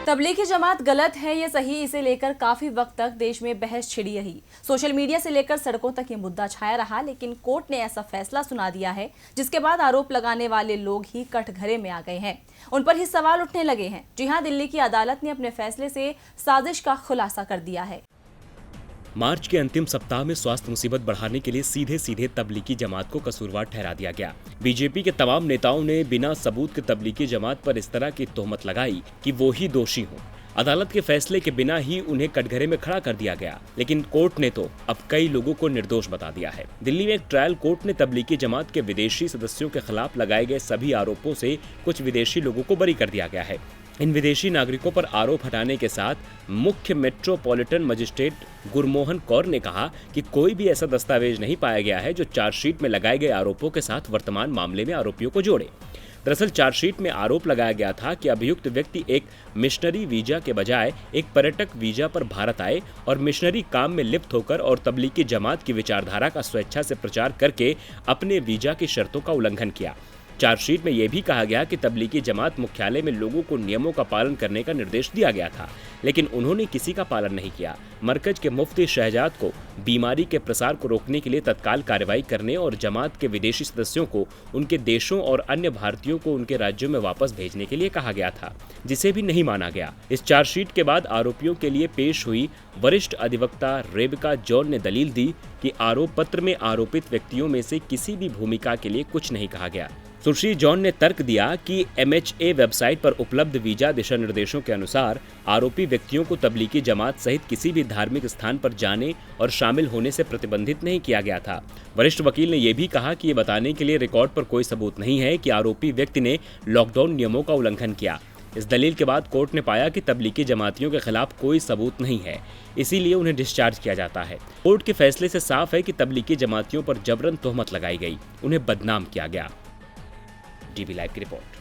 तबलीगी जमात गलत है या सही, इसे लेकर काफी वक्त तक देश में बहस छिड़ी रही। सोशल मीडिया से लेकर सड़कों तक ये मुद्दा छाया रहा, लेकिन कोर्ट ने ऐसा फैसला सुना दिया है जिसके बाद आरोप लगाने वाले लोग ही कटघरे में आ गए हैं। उन पर ही सवाल उठने लगे हैं। जी हां, दिल्ली की अदालत ने अपने फैसले से साजिश का खुलासा कर दिया है। मार्च के अंतिम सप्ताह में स्वास्थ्य मुसीबत बढ़ाने के लिए सीधे सीधे तबलीगी जमात को कसूरवार ठहरा दिया गया। बीजेपी के तमाम नेताओं ने बिना सबूत के तबलीगी जमात पर इस तरह की तोहमत लगाई कि वो ही दोषी हों। अदालत के फैसले के बिना ही उन्हें कटघरे में खड़ा कर दिया गया, लेकिन कोर्ट ने तो अब कई लोगों को निर्दोष बता दिया है। दिल्ली में एक ट्रायल कोर्ट ने तबलीगी जमात के विदेशी सदस्यों के खिलाफ लगाए गए सभी आरोपों से कुछ विदेशी लोगों को बरी कर दिया गया है। इन विदेशी नागरिकों पर आरोप हटाने के साथ मुख्य मेट्रोपॉलिटन मजिस्ट्रेट गुरमोहन कौर ने कहा कि कोई भी ऐसा दस्तावेज नहीं पाया गया है जो चार्जशीट में लगाए गए आरोपों के साथ वर्तमान मामले में आरोपियों को जोड़े। दरअसल चार्जशीट में आरोप लगाया गया था कि अभियुक्त व्यक्ति एक मिशनरी वीजा के बजाय एक पर्यटक वीजा पर भारत आए और मिशनरी काम में लिप्त होकर और तबलीगी जमात की विचारधारा का स्वेच्छा से प्रचार करके अपने वीजा की शर्तों का उल्लंघन किया। चार्जशीट में यह भी कहा गया कि तबलीगी जमात मुख्यालय में लोगों को नियमों का पालन करने का निर्देश दिया गया था, लेकिन उन्होंने किसी का पालन नहीं किया। मरकज के मुफ्ती शहजाद को बीमारी के प्रसार को रोकने के लिए तत्काल कार्रवाई करने और जमात के विदेशी सदस्यों को उनके देशों और अन्य भारतीयों को उनके राज्यों में वापस भेजने के लिए कहा गया था, जिसे भी नहीं माना गया। इस चार्जशीट के बाद आरोपियों के लिए पेश हुई वरिष्ठ अधिवक्ता रेबिका जॉन ने दलील दी कि आरोप पत्र में आरोपित व्यक्तियों में से किसी भी भूमिका के लिए कुछ नहीं कहा गया। सुश्री जॉन ने तर्क दिया कि MHA वेबसाइट पर उपलब्ध वीजा दिशा निर्देशों के अनुसार आरोपी व्यक्तियों को तबलीगी जमात सहित किसी भी धार्मिक स्थान पर जाने और शामिल होने से प्रतिबंधित नहीं किया गया था। वरिष्ठ वकील ने यह भी कहा कि ये बताने के लिए रिकॉर्ड पर कोई सबूत नहीं है कि आरोपी व्यक्ति ने लॉकडाउन नियमों का उल्लंघन किया। इस दलील के बाद कोर्ट ने पाया कि तबलीगी जमातियों के खिलाफ कोई सबूत नहीं है, इसीलिए उन्हें डिस्चार्ज किया जाता है। कोर्ट के फैसले से साफ है कि तबलीगी जमातियों पर जबरन तोहमत लगाई गई, उन्हें बदनाम किया गया। DB लाइव की रिपोर्ट।